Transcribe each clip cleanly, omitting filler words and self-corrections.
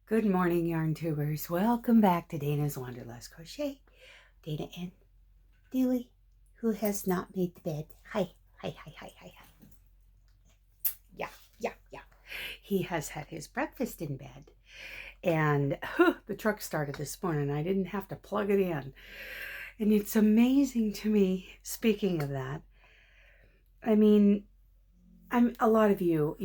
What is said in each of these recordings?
Good morning, yarn tubers. Welcome back to Dana's Wanderlust Crochet. Dana and Dewey, who has not made the bed. Hi, hi, hi, hi, hi, hi. Yeah, yeah, yeah. He has had his breakfast in bed. And the truck started this morning. I didn't have to plug it in. And it's amazing to me, speaking of that. I mean, a lot of you,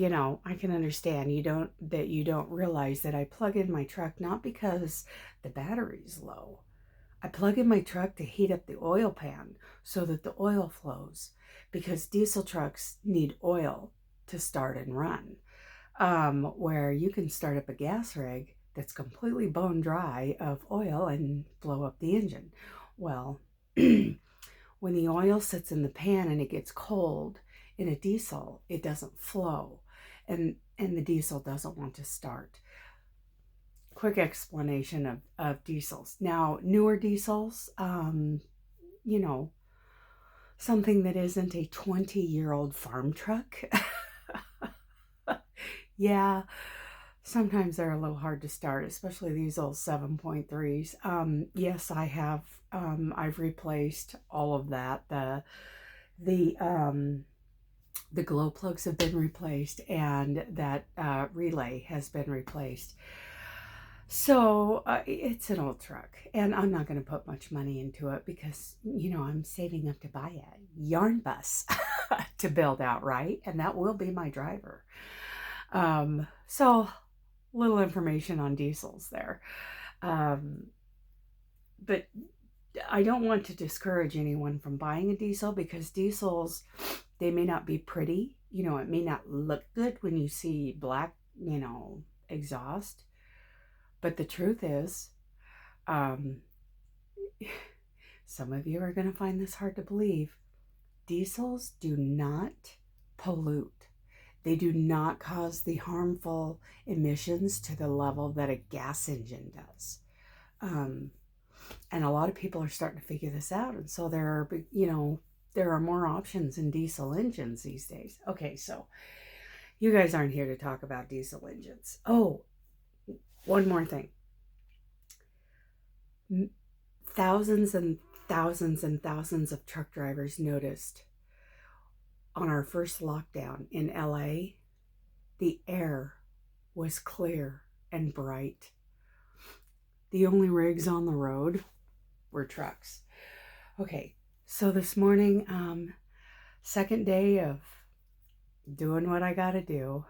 I can understand you don't realize that I plug in my truck not because the battery's low. I plug in my truck to heat up the oil pan so that the oil flows, because diesel trucks need oil to start and run. Where you can start up a gas rig that's completely bone dry of oil and blow up the engine. Well, when the oil sits in the pan and it gets cold in a diesel, it doesn't flow, and the diesel doesn't want to start. Quick explanation of diesels. Now, newer diesels, something that isn't a 20-year-old farm truck. Yeah, sometimes they're a little hard to start, especially these old 7.3s. Yes, I have. I've replaced all of that. The glow plugs have been replaced, and that relay has been replaced. So it's an old truck, and I'm not going to put much money into it because, I'm saving up to buy a yarn bus to build out, right? And that will be my driver. So little information on diesels there. But I don't want to discourage anyone from buying a diesel, because diesels, they may not be pretty. It may not look good when you see black, exhaust. But the truth is, um, some of you are going to find this hard to believe. Diesels do not pollute. They do not cause the harmful emissions to the level that a gas engine does. And a lot of people are starting to figure this out. And so there are more options in diesel engines these days. Okay, so you guys aren't here to talk about diesel engines. Oh, one more thing. Thousands and thousands and thousands of truck drivers noticed on our first lockdown in LA, the air was clear and bright. The only rigs on the road were trucks. Okay, so this morning, second day of doing what I gotta do.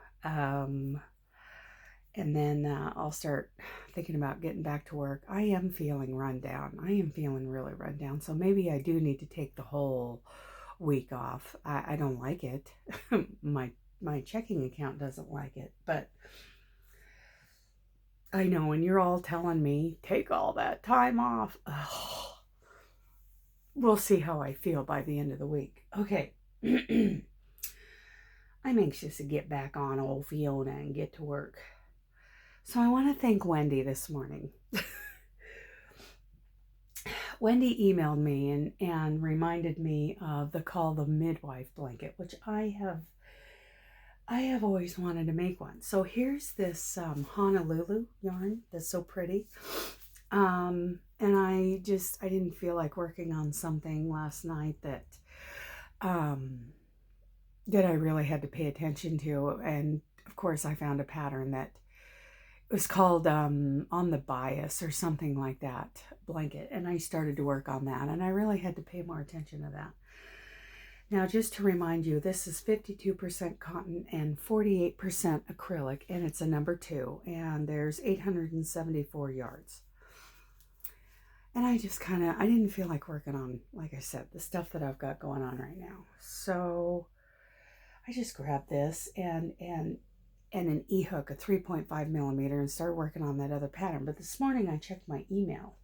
And then I'll start thinking about getting back to work. I am feeling run down. I am feeling really run down. So maybe I do need to take the whole week off. I don't like it. my checking account doesn't like it. But I know, and you're all telling me, take all that time off. Ugh. We'll see how I feel by the end of the week. Okay. I'm anxious to get back on old Fiona and get to work. So I want to thank Wendy this morning. Wendy emailed me and reminded me of the Midwife blanket, which I have always wanted to make one. So here's this Honolulu yarn that's so pretty. And I didn't feel like working on something last night that I really had to pay attention to. And of course I found a pattern that was called On the Bias or something like that blanket. And I started to work on that, and I really had to pay more attention to that. Now, just to remind you, this is 52% cotton and 48% acrylic, and it's a number 2, and there's 874 yards. And I just I didn't feel like working on, like I said, the stuff that I've got going on right now. So I just grabbed this and an e-hook, a 3.5 millimeter, and started working on that other pattern. But this morning I checked my email.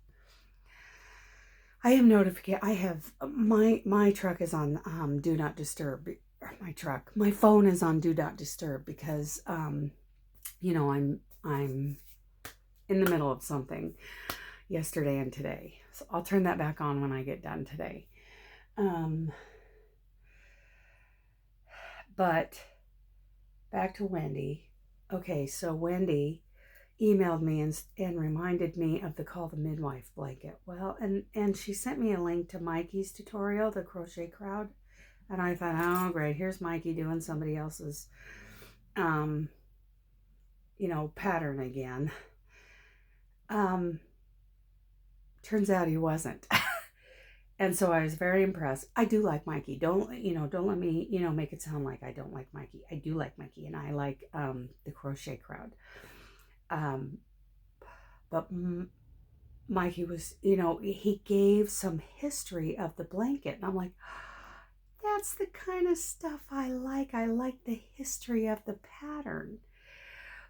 I have notification. I have my truck is on do not disturb. My phone is on do not disturb because I'm in the middle of something yesterday and today. So I'll turn that back on when I get done today. But back to Wendy. Okay, so Wendy emailed me and reminded me of the Call the Midwife blanket. Well, and she sent me a link to Mikey's tutorial, the Crochet Crowd. And I thought, oh, great, here's Mikey doing somebody else's, pattern again. Turns out he wasn't. And so I was very impressed. I do like Mikey. Don't let me, make it sound like I don't like Mikey. I do like Mikey, and I like the Crochet Crowd. But Mikey was, he gave some history of the blanket. And I'm like, that's the kind of stuff I like. I like the history of the pattern.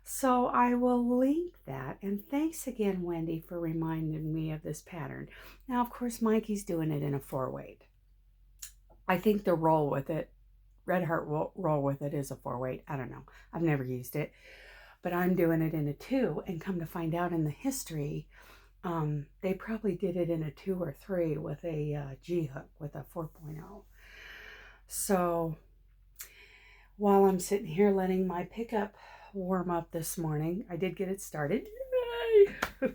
So I will link that. And thanks again, Wendy, for reminding me of this pattern. Now, of course, Mikey's doing it in a 4-weight. I think the roll with it, Red Heart roll with it, is a 4-weight. I don't know. I've never used it. But I'm doing it in a 2. And come to find out in the history, they probably did it in a 2 or 3 with a G-hook with a 4.0. So while I'm sitting here letting my pickup warm up this morning, I did get it started. Yay!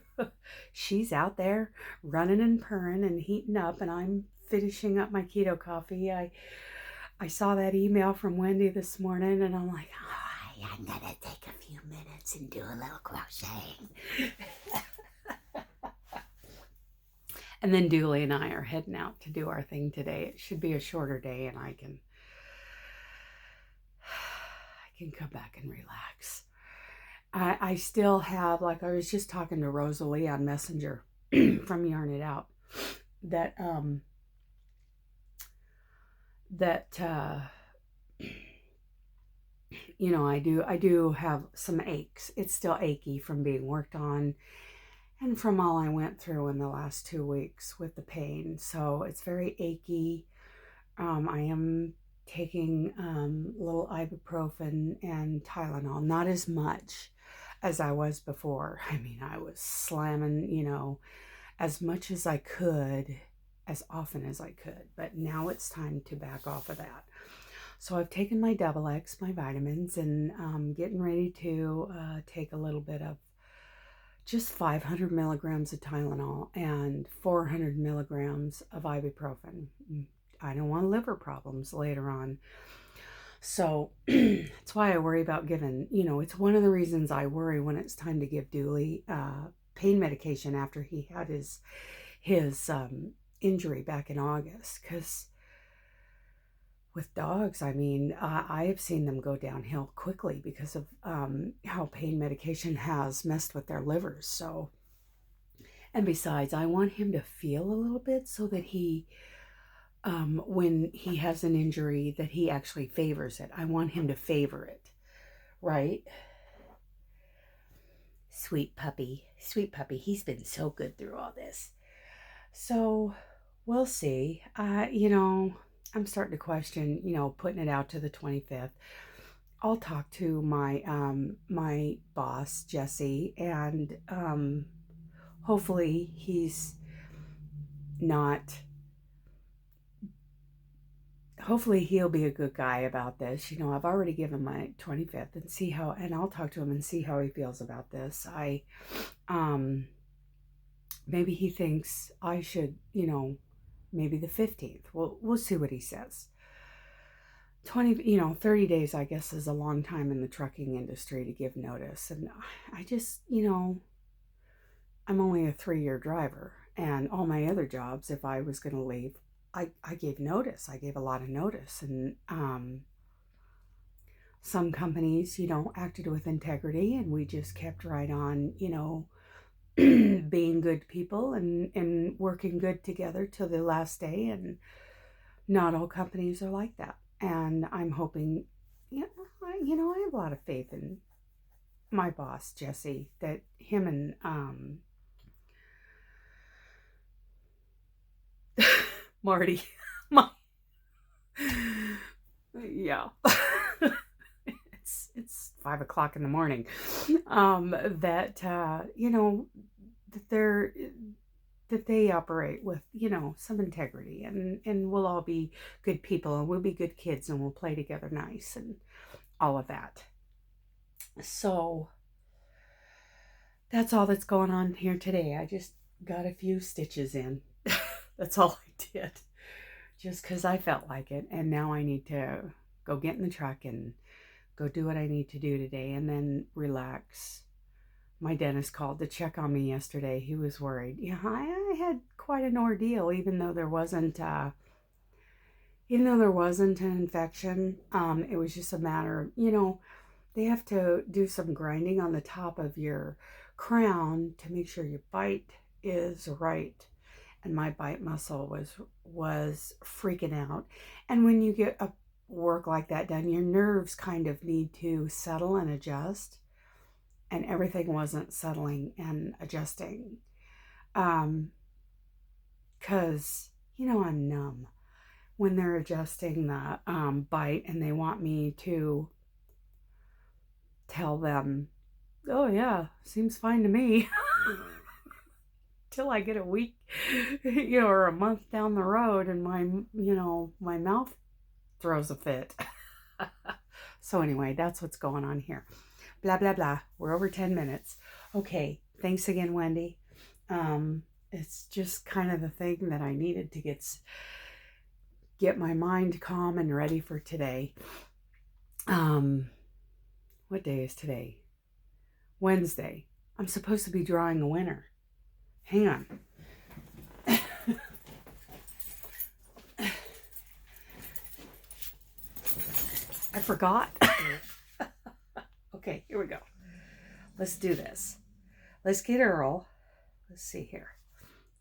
She's out there running and purring and heating up, and I'm finishing up my keto coffee. I saw that email from Wendy this morning, and I'm like, oh, I'm gonna take a few minutes and do a little crocheting. And then Dooley and I are heading out to do our thing today. It should be a shorter day, and I can come back and relax. I still have, like I was just talking to Rosalie on Messenger from Yarn It Out, that I do have some aches. It's still achy from being worked on and from all I went through in the last 2 weeks with the pain. So it's very achy. I am taking little ibuprofen and Tylenol, not as much as I was before. I mean, I was slamming, as much as I could, as often as I could. But now it's time to back off of that. So I've taken my Double X, my vitamins, and getting ready to take a little bit of just 500 milligrams of Tylenol and 400 milligrams of ibuprofen. I don't want liver problems later on. So that's why I worry about giving, it's one of the reasons I worry when it's time to give Dooley pain medication after he had his injury back in August. Because with dogs, I mean, I have seen them go downhill quickly because of how pain medication has messed with their livers. So, and besides, I want him to feel a little bit so that he, when he has an injury, that he actually favors it. I want him to favor it, right? Sweet puppy. He's been so good through all this. So we'll see. I'm starting to question, putting it out to the 25th. I'll talk to my my boss, Jesse, and hopefully he's not. Hopefully he'll be a good guy about this. I've already given my 25th and I'll talk to him and see how he feels about this. Maybe he thinks I should, maybe the 15th. We'll see what he says. 30 days, I guess, is a long time in the trucking industry to give notice. And I just, I'm only a 3-year driver, and all my other jobs, if I was going to leave, I gave notice. I gave a lot of notice. And some companies, acted with integrity, and we just kept right on, being good people and working good together till the last day. And not all companies are like that. And I'm hoping, I have a lot of faith in my boss, Jesse, that him and Marty, yeah, it's 5 o'clock in the morning, that that they operate with, some integrity, and we'll all be good people, and we'll be good kids, and we'll play together nice, and all of that. So that's all that's going on here today. I just got a few stitches in. That's all I did. Just because I felt like it. And now I need to go get in the truck and go do what I need to do today and then relax. My dentist called to check on me yesterday. He was worried. Yeah, I had quite an ordeal, even though there wasn't an infection. It was just a matter of, they have to do some grinding on the top of your crown to make sure your bite is right. And my bite muscle was freaking out. And when you get a work like that done, your nerves kind of need to settle and adjust. And everything wasn't settling and adjusting. Because, I'm numb when they're adjusting the bite and they want me to tell them, oh yeah, seems fine to me. Till I get a week, or a month down the road and my mouth throws a fit. So anyway, that's what's going on here. Blah, blah, blah. We're over 10 minutes. Okay. Thanks again, Wendy. It's just kind of the thing that I needed to get my mind calm and ready for today. What day is today? Wednesday. I'm supposed to be drawing a winner. Hang on. I forgot. Okay, here we go. Let's do this. Let's get Earl. Let's see here.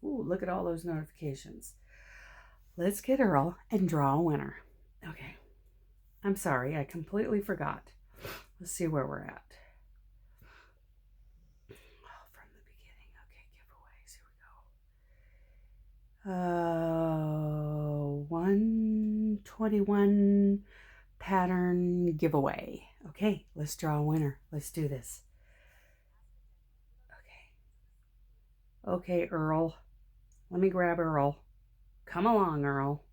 Ooh, look at all those notifications. Let's get Earl and draw a winner. Okay. I'm sorry, I completely forgot. Let's see where we're at. From the beginning. Okay, giveaways. Here we go. 121 pattern giveaway. Okay, let's draw a winner. Let's do this. Okay, Earl. Let me grab Earl. Come along, Earl.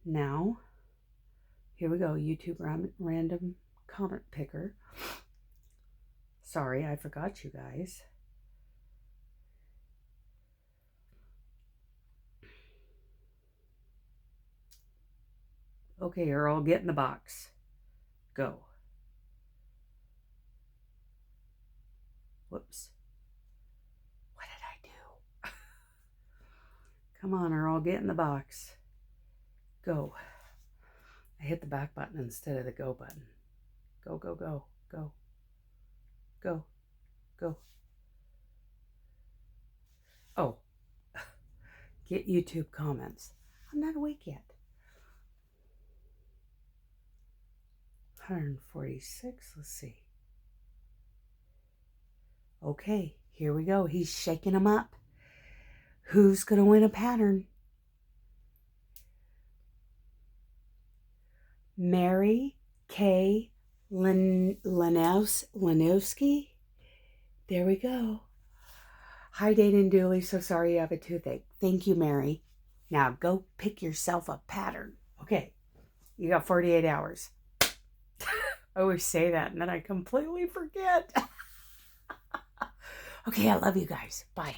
Now, here we go. YouTube random comment picker. Sorry, I forgot you guys. Okay, Earl, get in the box. Go. Whoops. What did I do? Come on, Earl, get in the box. Go. I hit the back button instead of the go button. Go, go, go, go. Go, go. Oh. Get YouTube comments. I'm not awake yet. 146, let's see. Okay, here we go. He's shaking them up. Who's going to win a pattern? Mary K. Lanowski. There we go. Hi, Dana and Dooley. So sorry you have a toothache. Thank you, Mary. Now go pick yourself a pattern. Okay, you got 48 hours. I always say that and then I completely forget. Okay, I love you guys. Bye.